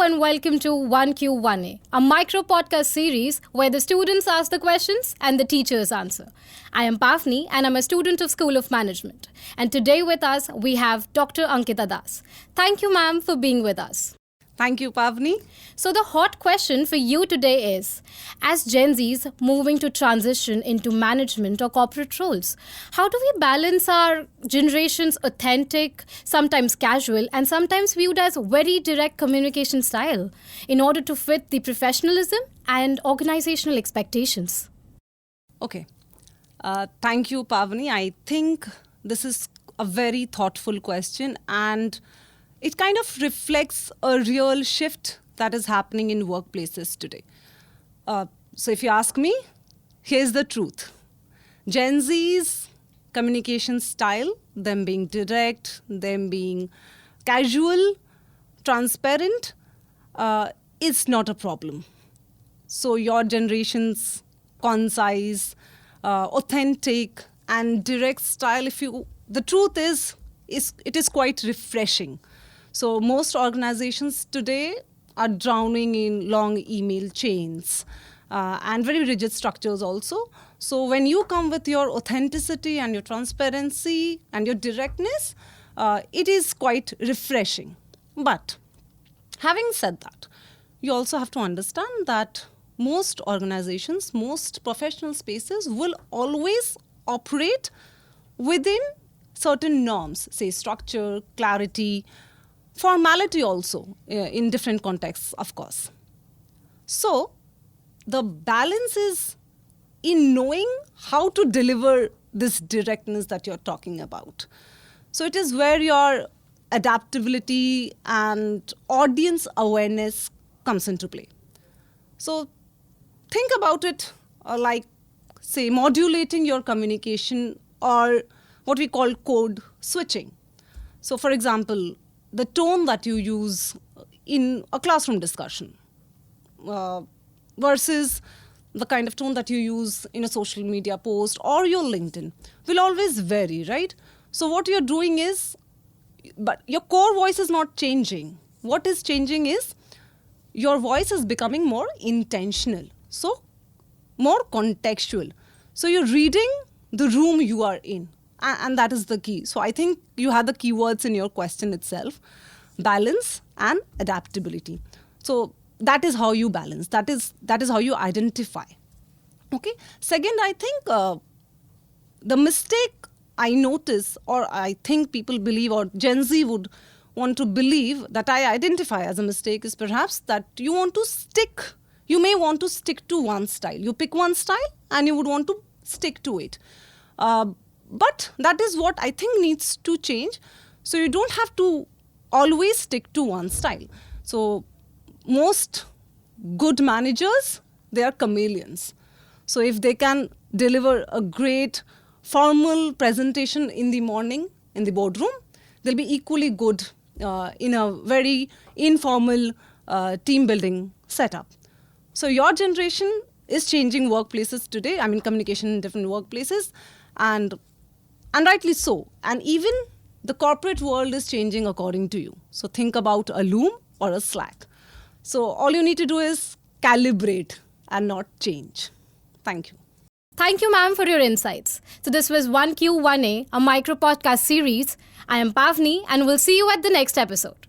and welcome to 1Q1A, a micro podcast series where the students ask the questions and the teachers answer. I am Pavni and I'm a student of School of Management. And today with us we have Dr. Ankita Das. Thank you, ma'am, for being with us. Thank you, Pavni. So the hot question for you today is, as Gen Zs moving to transition into management or corporate roles, how do we balance our generation's authentic, sometimes casual, and sometimes viewed as very direct communication style in order to fit the professionalism and organizational expectations? Okay. Thank you, Pavni. I think this is a very thoughtful question and it kind of reflects a real shift that is happening in workplaces today. So if you ask me, here's the truth. Gen Z's communication style, them being direct, them being casual, transparent, is not a problem. So your generation's concise, authentic and direct style, the truth is it is quite refreshing. So most organizations today are drowning in long email chains and very rigid structures also. So when you come with your authenticity and your transparency and your directness, it is quite refreshing. But having said that, you also have to understand that most organizations, most professional spaces will always operate within certain norms, say structure, clarity, formality also in different contexts, of course. So the balance is in knowing how to deliver this directness that you're talking about. So it is where your adaptability and audience awareness comes into play. So think about it like, say, modulating your communication or what we call code switching. So for example, the tone that you use in a classroom discussion versus the kind of tone that you use in a social media post or your LinkedIn will always vary, right? So what you're doing is, but your core voice is not changing. What is changing is your voice is becoming more intentional, so more contextual. So you're reading the room you are in. And that is the key. So I think you had the keywords in your question itself, balance and adaptability. So that is how you balance. That is how you identify. Okay. Second, I think the mistake I notice, or I think people believe, or Gen Z would want to believe that I identify as a mistake, is perhaps that you may want to stick to one style. You pick one style and you would want to stick to it. But that is what I think needs to change. So you don't have to always stick to one style. So most good managers, they are chameleons. So if they can deliver a great formal presentation in the morning in the boardroom, they'll be equally good in a very informal team building setup. So your generation is changing workplaces today. I mean, communication in different workplaces. And rightly so. And even the corporate world is changing according to you. So think about a Loom or a Slack. So all you need to do is calibrate and not change. Thank you. Thank you, ma'am, for your insights. So this was 1Q1A, a micro podcast series. I am Pavni and we'll see you at the next episode.